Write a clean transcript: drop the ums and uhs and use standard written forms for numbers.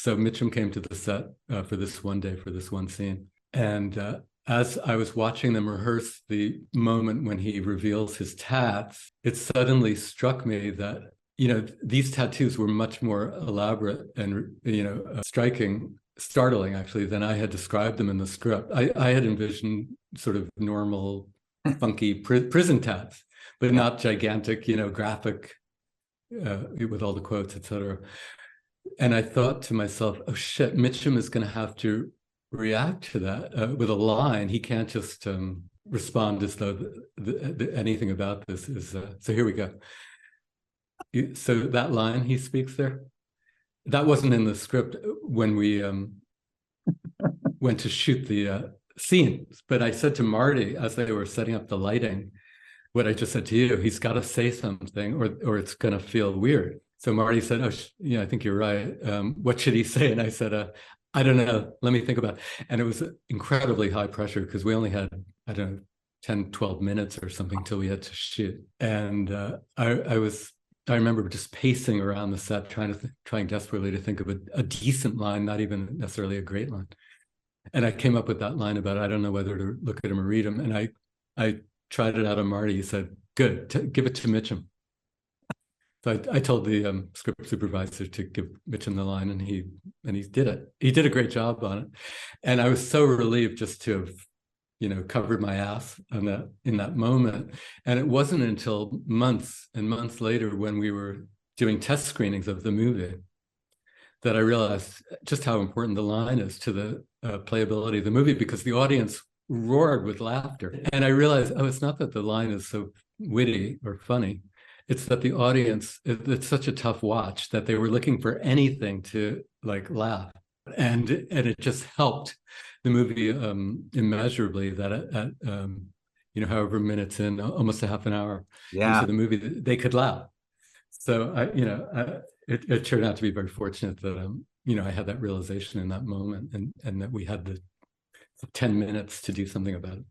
So Mitchum came to the set for this one day, for this one scene. And as I was watching them rehearse the moment when he reveals his tats, it suddenly struck me that, these tattoos were much more elaborate and, startling actually, than I had described them in the script. I had envisioned sort of normal, funky prison tats, but not gigantic, graphic, with all the quotes, etc. And I thought to myself, oh shit, Mitchum is going to have to react to that with a line. He can't just respond as though anything about this is. So here we go. So that line he speaks there, that wasn't in the script when we went to shoot the scenes. But I said to Marty, as they were setting up the lighting, what I just said to you, he's got to say something or it's going to feel weird. So Marty said, oh, I think you're right. What should he say? And I said, I don't know. Let me think about it. And it was incredibly high pressure because we only had, 10, 12 minutes or something till we had to shoot. And I remember just pacing around the set, trying desperately to think of a decent line, not even necessarily a great line. And I came up with that line about, I don't know whether to look at him or read him. And I tried it out on Marty. He said, good, give it to Mitchum. So I told the script supervisor to give Mitchum the line, and he did it. He did a great job on it. And I was so relieved just to have, covered my ass on in that moment. And it wasn't until months and months later when we were doing test screenings of the movie that I realized just how important the line is to the playability of the movie, because the audience roared with laughter. And I realized, it's not that the line is so witty or funny. It's that the audience, it's such a tough watch that they were looking for anything to laugh. And it just helped the movie immeasurably that at however minutes in, almost a half an hour into the movie, they could laugh. So it turned out to be very fortunate that I had that realization in that moment, and that we had the 10 minutes to do something about it.